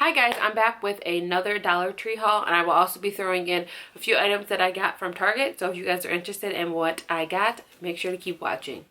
Hi guys, I'm back with another Dollar Tree haul, and I will also be throwing in a few items that I got from Target. So if you guys are interested in what I got, make sure to keep watching.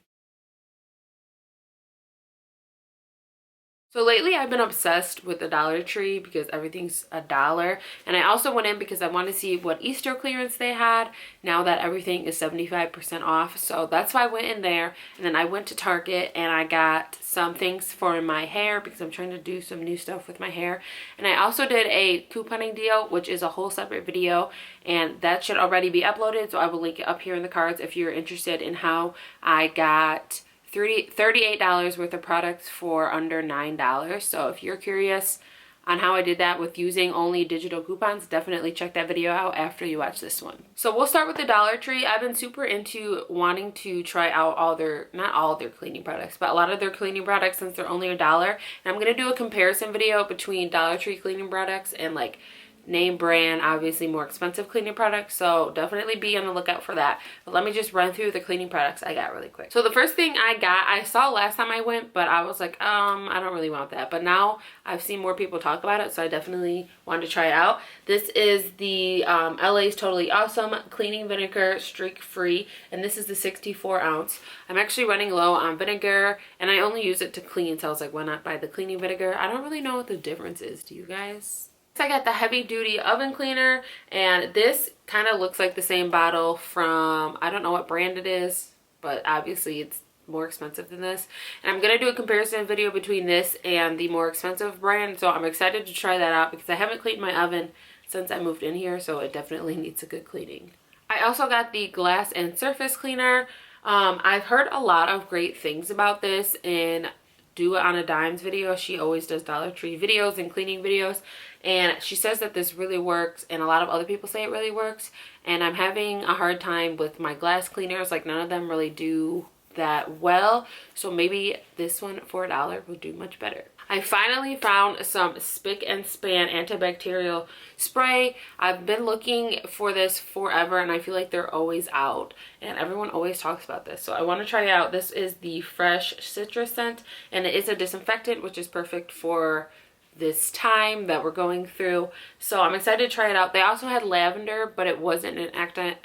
So lately I've been obsessed with the Dollar Tree because everything's $1. And I also went in because I wanted to see what Easter clearance they had now that everything is 75% off. So that's why I went in there. And then I went to Target and I got some things for my hair because I'm trying to do some new stuff with my hair. And I also did a couponing deal, which is a whole separate video, and that should already be uploaded. So I will link it up here in the cards if you're interested in how I got $38 worth of products for under $9. So if you're curious on how I did that with using only digital coupons, definitely check that video out after you watch this one. So we'll start with the Dollar Tree. I've been super into wanting to try out all their, not all their cleaning products, but a lot of their cleaning products since they're only $1. And I'm going to do a comparison video between Dollar Tree cleaning products and like name brand, obviously more expensive cleaning products. So definitely be on the lookout for that. But let me just run through the cleaning products I got really quick. So the first thing I got, I saw last time I went, but I was like, I don't really want that. But now I've seen more people talk about it, so I definitely wanted to try it out. This is the LA's Totally Awesome Cleaning Vinegar Streak Free, and this is the 64 ounce. I'm actually running low on vinegar, and I only use it to clean, so I was like, why not buy the cleaning vinegar? I don't really know what the difference is. Do you guys? I got the heavy duty oven cleaner, and this kind of looks like the same bottle from, I don't know what brand it is, but obviously it's more expensive than this. And I'm going to do a comparison video between this and the more expensive brand, so I'm excited to try that out because I haven't cleaned my oven since I moved in here, so it definitely needs a good cleaning. I also got the glass and surface cleaner. I've heard a lot of great things about this in Do It on a Dime's video. She always does Dollar Tree videos and cleaning videos, and she says that this really works, and a lot of other people say it really works. And I'm having a hard time with my glass cleaners, like none of them really do that well, so maybe this one for $1 will do much better. I finally found some Spick and Span antibacterial spray. I've been looking for this forever, and I feel like they're always out, and everyone always talks about this, so I want to try it out. This is the Fresh Citrus scent, and it is a disinfectant, which is perfect for this time that we're going through, so I'm excited to try it out. They also had lavender, but it wasn't an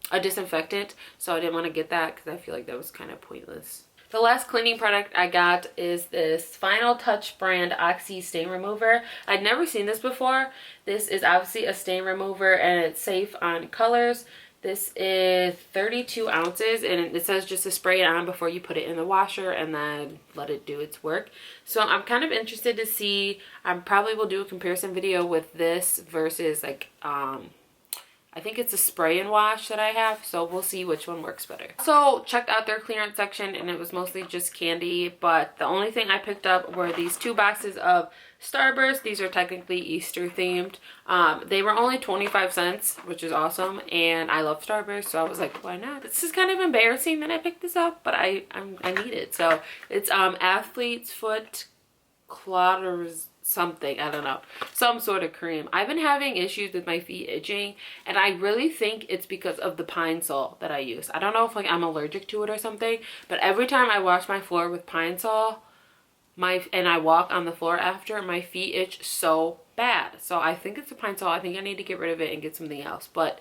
a disinfectant, so I didn't want to get that because I feel like that was kind of pointless. The last cleaning product I got is this Final Touch brand Oxy Stain Remover. I'd never seen this before. This is obviously a stain remover, and it's safe on colors. This is 32 ounces, and it says just to spray it on before you put it in the washer and then let it do its work. So I'm kind of interested to see. I probably will do a comparison video with this versus like I think it's a spray and wash that I have, so we'll see which one works better. So checked out their clearance section, and it was mostly just candy, but the only thing I picked up were these 2 boxes of Starburst. These are technically Easter themed. They were only 25 cents, which is awesome, and I love Starburst, so I was like, why not? This is kind of embarrassing that I picked this up, but I need it. So it's Athlete's Foot Clotters something, I don't know, some sort of cream. I've been having issues with my feet itching, and I really think it's because of the Pine Sol that I use. I don't know if like I'm allergic to it or something, but every time I wash my floor with Pine Sol and I walk on the floor after, my feet itch so bad. So I think it's the Pine Sol. I think I need to get rid of it and get something else. But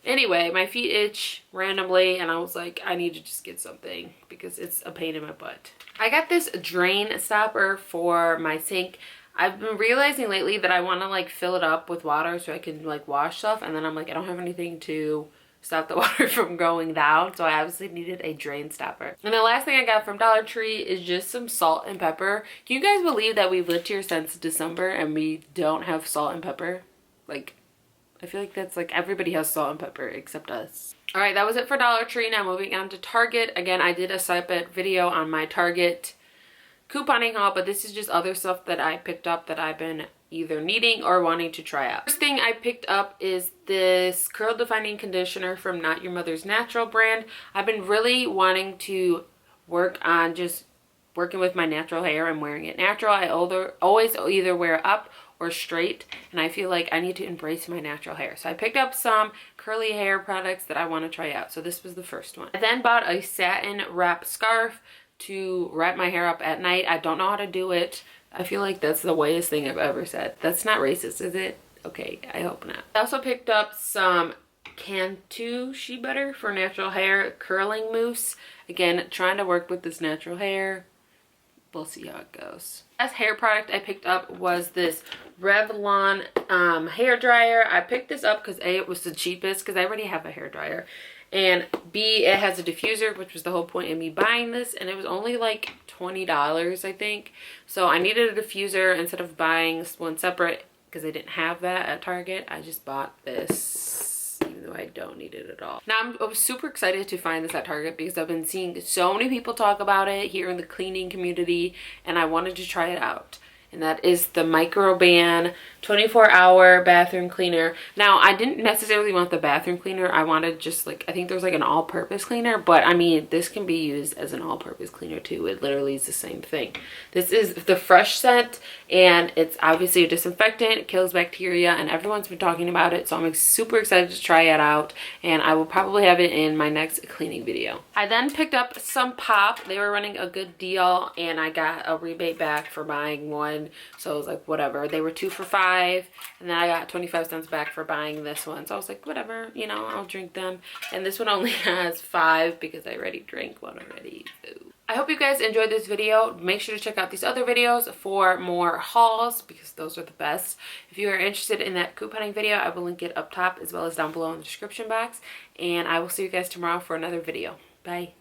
anyway, my feet itch randomly, and I was like, I need to just get something because it's a pain in my butt. I got this drain stopper for my sink. I've been realizing lately that I want to like fill it up with water so I can like wash stuff, and then I'm like, I don't have anything to stop the water from going down, so I obviously needed a drain stopper. And the last thing I got from Dollar Tree is just some salt and pepper. Can you guys believe that we've lived here since December and we don't have salt and pepper? Like, I feel like that's like everybody has salt and pepper except us. All right, that was it for Dollar Tree. Now moving on to Target. Again, I did a separate video on my Target couponing haul, but this is just other stuff that I picked up that I've been either needing or wanting to try out. First thing I picked up is this curl defining conditioner from Not Your Mother's Natural brand. I've been really wanting to work on just working with my natural hair and wearing it natural. I always either wear up or straight, and I feel like I need to embrace my natural hair. So I picked up some curly hair products that I want to try out. So this was the first one. I then bought a satin wrap scarf to wrap my hair up at night. I don't know how to do it, I feel like that's the whitest thing I've ever said. That's not racist, is it? Okay, I hope not. I also picked up some Cantu shea butter for natural hair curling mousse. Again, trying to work with this natural hair. We'll see how it goes. Last hair product I picked up was this Revlon hair dryer. I picked this up because A, it was the cheapest because I already have a hair dryer. And B, it has a diffuser, which was the whole point of me buying this. And it was only like $20, I think. So I needed a diffuser instead of buying one separate because I didn't have that at Target. I just bought this, even though I don't need it at all. Now I was super excited to find this at Target because I've been seeing so many people talk about it here in the cleaning community, and I wanted to try it out. And that is the Microban 24-hour bathroom cleaner. Now, I didn't necessarily want the bathroom cleaner. I wanted just like, I think there's like an all-purpose cleaner, but I mean, this can be used as an all-purpose cleaner too. It literally is the same thing. This is the fresh scent, and it's obviously a disinfectant. It kills bacteria, and everyone's been talking about it, so I'm super excited to try it out, and I will probably have it in my next cleaning video. I then picked up some Pop. They were running a good deal, and I got a rebate back for buying one. So I was like, whatever. They were 2 for $5, and then I got 25 cents back for buying this one. So I was like, whatever, you know, I'll drink them. And this one only has 5 because I already drank one already. Ooh. I hope you guys enjoyed this video. Make sure to check out these other videos for more hauls because those are the best. If you are interested in that couponing video, I will link it up top as well as down below in the description box. And I will see you guys tomorrow for another video. Bye.